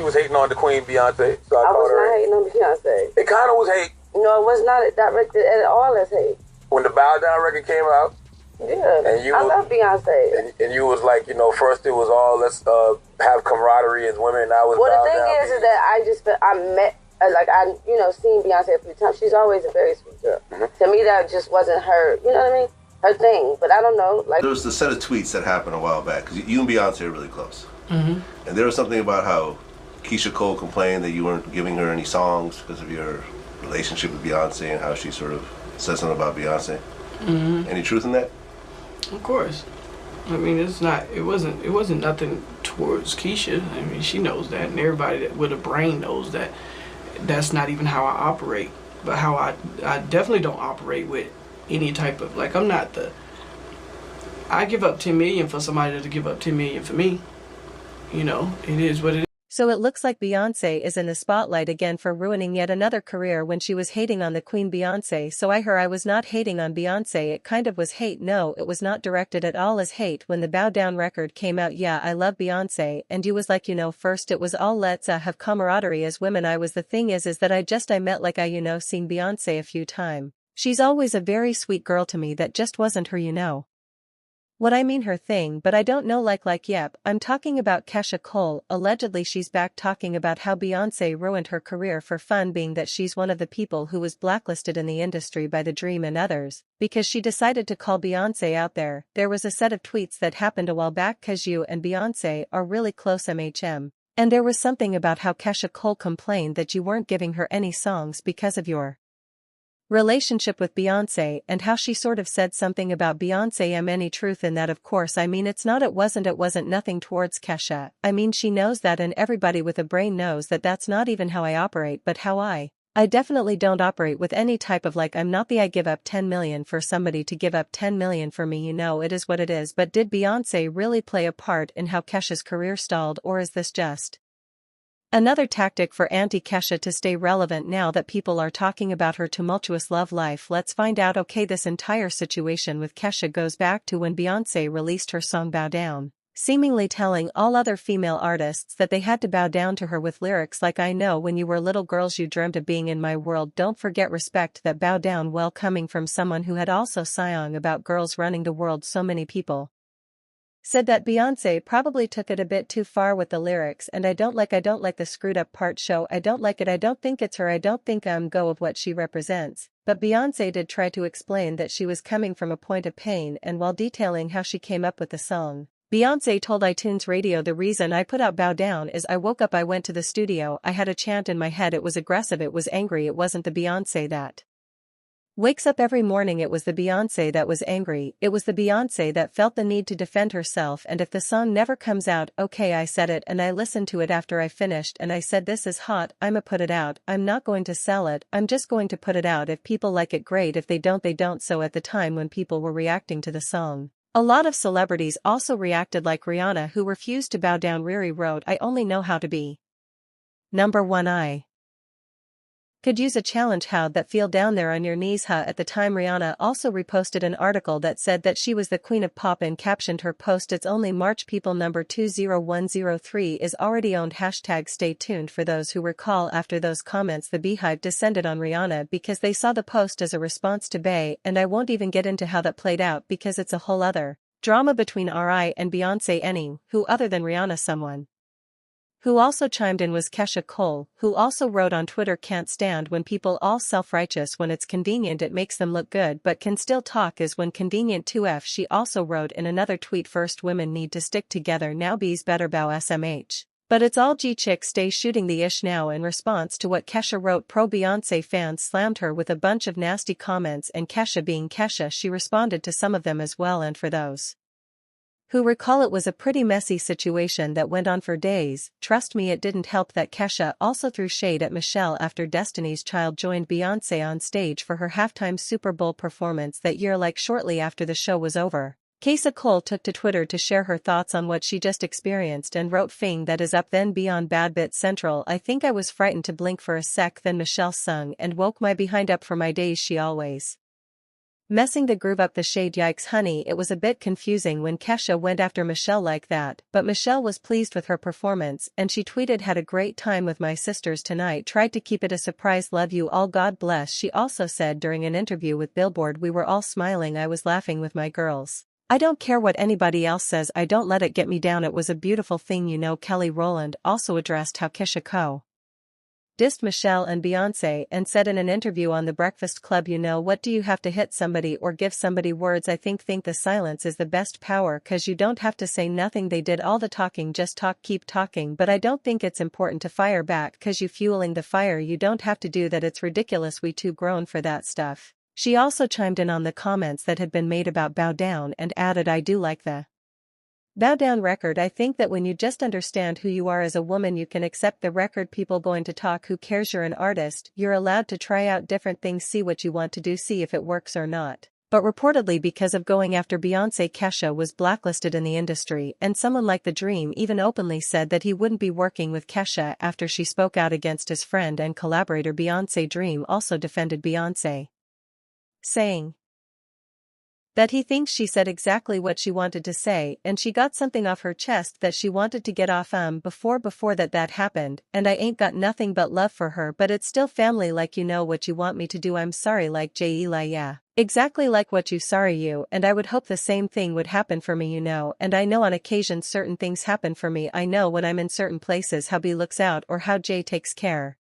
was hating on the Queen Beyonce. So I was not hating on Beyonce. It kind of was hate. No, it was not directed at all as hate. When the Bow Down record came out. Yeah, I love Beyonce. And you was like, first it was all let's have camaraderie as women. Now it's well, the thing is that I met, seen Beyonce a few times. She's always a very sweet girl. Mm-hmm. To me, that just wasn't her, you know what I mean? Her thing. But I don't know. There was the set of tweets that happened a while back, because you and Beyonce are really close. Mm-hmm. And there was something about how Keyshia Cole complained that you weren't giving her any songs because of your relationship with Beyonce and how she sort of said something about Beyonce. Mm-hmm. Any truth in that? Of course. I mean, it wasn't nothing towards Keyshia. I mean, she knows that, and everybody that with a brain knows that. That's not even how I operate. But how I definitely don't operate with any type of, I give up 10 million for somebody to give up 10 million for me. It is what it is. So it looks like Beyonce is in the spotlight again for ruining yet another career when she was hating on the Queen Beyonce. So I was not hating on Beyonce, it kind of was hate. No, it was not directed at all as hate. When the Bow Down record came out, yeah, I love Beyonce, and you was like, first it was all let's have camaraderie as women. The thing is that I met seen Beyonce a few times. She's always a very sweet girl to me. That just wasn't her, What I mean her thing, but I don't know yep, I'm talking about Keyshia Cole. Allegedly she's back talking about how Beyonce ruined her career for fun, being that she's one of the people who was blacklisted in the industry by The Dream and others, because she decided to call Beyonce out there. There was a set of tweets that happened a while back cause you and Beyonce are really close MHM. And there was something about how Keyshia Cole complained that you weren't giving her any songs because of your relationship with Beyonce, and how she sort of said something about Beyonce. Any truth in that? Of course. I mean, it wasn't nothing towards Keyshia. I mean, she knows that, and everybody with a brain knows that that's not even how I operate. But how I definitely don't operate with any type of I'm not the I give up 10 million for somebody to give up 10 million for me. It is what it is. But did Beyonce really play a part in how Keyshia's career stalled, or is this just another tactic for anti-Keyshia to stay relevant now that people are talking about her tumultuous love life? Let's find out. Okay, this entire situation with Keyshia goes back to when Beyonce released her song Bow Down, seemingly telling all other female artists that they had to bow down to her with lyrics like, I know when you were little girls you dreamt of being in my world, don't forget respect. That bow down, well, coming from someone who had also sung about girls running the world. So many people said that Beyonce probably took it a bit too far with the lyrics, and I don't like the screwed up part. Show I don't like it. I don't think it's her. I don't think go of what she represents. But Beyonce did try to explain that she was coming from a point of pain, and while detailing how she came up with the song, Beyonce told iTunes Radio, the reason I put out Bow Down is I woke up, I went to the studio, I had a chant in my head, it was aggressive, it was angry, it wasn't the Beyonce that wakes up every morning, it was the Beyonce that was angry, it was the Beyonce that felt the need to defend herself. And if the song never comes out, okay, I said it, and I listened to it after I finished, and I said, this is hot, I'ma put it out, I'm not going to sell it, I'm just going to put it out. If people like it, great, if they don't, they don't. So at the time when people were reacting to the song, a lot of celebrities also reacted, like Rihanna, who refused to bow down. Riri wrote, I only know how to be number one. I could use a challenge. How'd that feel down there on your knees, huh? At the time, Rihanna also reposted an article that said that she was the queen of pop and captioned her post, it's only March, people, number 20103 is already owned. Hashtag stay tuned. For those who recall, after those comments the Beehive descended on Rihanna because they saw the post as a response to Bey, and I won't even get into how that played out because it's a whole other drama between RI and Beyonce. Any who other than Rihanna, someone who also chimed in was Keyshia Cole, who also wrote on Twitter, can't stand when people all self-righteous. When it's convenient it makes them look good, but can still talk is when convenient. 2F. She also wrote in another tweet, first women need to stick together now, bees better bow SMH. But it's all G chicks stay shooting the ish now. In response to what Keyshia wrote, pro-Beyonce fans slammed her with a bunch of nasty comments, and Keyshia being Keyshia, she responded to some of them as well. And for those who recall, it was a pretty messy situation that went on for days. Trust me, it didn't help that Keyshia also threw shade at Michelle after Destiny's Child joined Beyonce on stage for her halftime Super Bowl performance that year. Like shortly after the show was over, Keyshia Cole took to Twitter to share her thoughts on what she just experienced and wrote, "Thing that is up then beyond bad bit central. I think I was frightened to blink for a sec, then Michelle sung and woke my behind up for my days. She always Messing the groove up the shade. Yikes honey, it was a bit confusing when Keyshia went after Michelle like that, but Michelle was pleased with her performance and she tweeted, had a great time with my sisters tonight, tried to keep it a surprise, love you all, God bless. She also said during an interview with Billboard, we were all smiling, I was laughing with my girls. I don't care what anybody else says, I don't let it get me down, it was a beautiful thing. Kelly Rowland also addressed how Keyshia dissed Michelle and Beyonce and said in an interview on The Breakfast Club, what do you have to hit somebody or give somebody words? I think the silence is the best power, cause you don't have to say nothing, they did all the talking, just talk, keep talking, but I don't think it's important to fire back cause you fueling the fire, you don't have to do that, it's ridiculous, we too grown for that stuff. She also chimed in on the comments that had been made about Bow Down and added, I do like the Bow Down record. I think that when you just understand who you are as a woman, you can accept the record. People going to talk, who cares, you're an artist, you're allowed to try out different things, see what you want to do, see if it works or not. But reportedly because of going after Beyonce, Keyshia was blacklisted in the industry, and someone like The Dream even openly said that he wouldn't be working with Keyshia after she spoke out against his friend and collaborator Beyonce. Dream also defended Beyonce, saying that he thinks she said exactly what she wanted to say and she got something off her chest that she wanted to get off before that happened, and I ain't got nothing but love for her, but it's still family, like, you know what you want me to do, I'm sorry, like J.E.L.I. yeah, exactly like what you, sorry you, and I would hope the same thing would happen for me, and I know on occasion certain things happen for me, I know when I'm in certain places how B looks out or how J takes care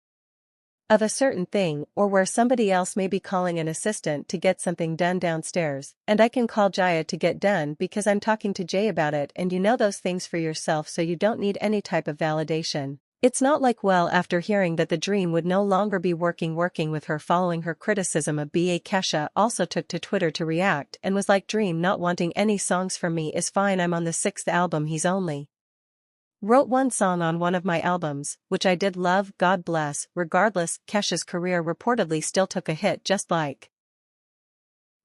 of a certain thing, or where somebody else may be calling an assistant to get something done downstairs, and I can call Jaya to get done because I'm talking to Jay about it, and you know those things for yourself, so you don't need any type of validation. It's not like, well, after hearing that The Dream would no longer be working with her following her criticism of BA, Keyshia also took to Twitter to react and was like, Dream not wanting any songs from me is fine, I'm on the 6th album, he's only wrote one song on one of my albums, which I did love, God bless. Regardless, Keyshia's career reportedly still took a hit just like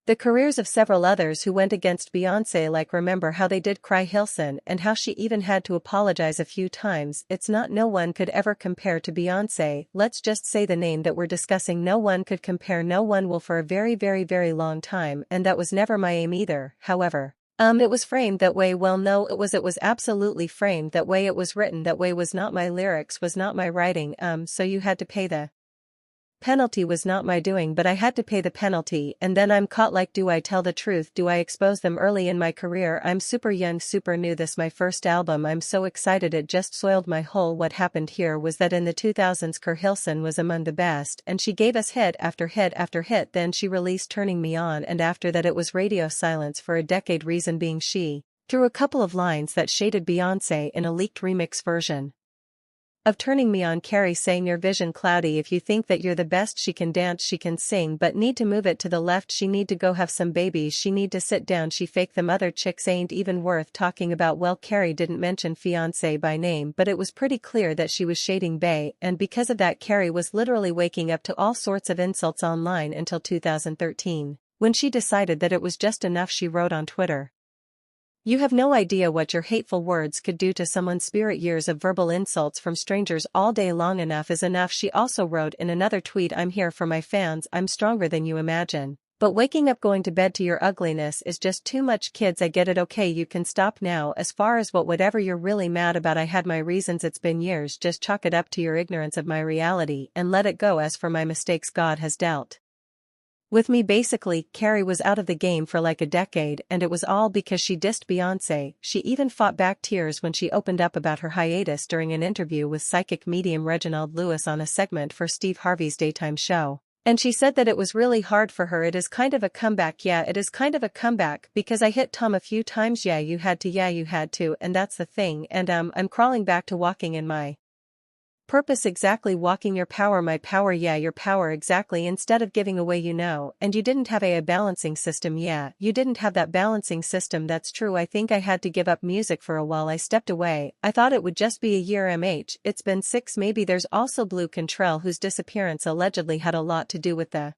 the careers of several others who went against Beyonce, like remember how they did Cry Hilson and how she even had to apologize a few times. It's not, no one could ever compare to Beyonce, let's just say the name that we're discussing, no one could compare, no one will for a very very very long time, and that was never my aim either. However, it was framed that way, well no it was absolutely framed that way, it was written that way, was not my lyrics, was not my writing, so you had to pay the penalty, was not my doing, but I had to pay the penalty, and then I'm caught, like, do I tell the truth, do I expose them? Early in my career I'm super young, super new, this my first album, I'm so excited, it just soiled my whole. What happened here was that in the 2000s Cry Hilson was among the best and she gave us hit after hit after hit, then she released Turning Me On, and after that it was radio silence for a decade, reason being she threw a couple of lines that shaded Beyonce in a leaked remix version of Turning Me On, Carrie saying, your vision cloudy, if you think that you're the best, she can dance, she can sing, but need to move it to the left, she need to go have some babies, she need to sit down, she fake, them other chicks ain't even worth talking about. Well, Carrie didn't mention fiance by name, but it was pretty clear that she was shading Bey, and because of that Carrie was literally waking up to all sorts of insults online until 2013, when she decided that it was just enough. She wrote on Twitter, you have no idea what your hateful words could do to someone's spirit. Years of verbal insults from strangers all day long, enough is enough. She also wrote in another tweet, I'm here for my fans, I'm stronger than you imagine. But waking up going to bed to your ugliness is just too much. Kids, I get it, okay, you can stop now. As far as whatever you're really mad about, I had my reasons, it's been years, just chalk it up to your ignorance of my reality and let it go. As for my mistakes, God has dealt with me. Basically, Carrie was out of the game for like a decade, and it was all because she dissed Beyonce. She even fought back tears when she opened up about her hiatus during an interview with psychic medium Reginald Lewis on a segment for Steve Harvey's daytime show. And she said that it was really hard for her. It is kind of a comeback. Yeah, it is kind of a comeback because I hit Tom a few times. Yeah, you had to, and that's the thing. And I'm crawling back to walking in my purpose. Exactly, walking your power, my power. Yeah, your power, exactly, instead of giving away, and you didn't have a balancing system. Yeah, you didn't have that balancing system. That's true. I think I had to give up music for a while. I stepped away. I thought it would just be a year. It's been 6 maybe. There's also Blue Cantrell, whose disappearance allegedly had a lot to do with the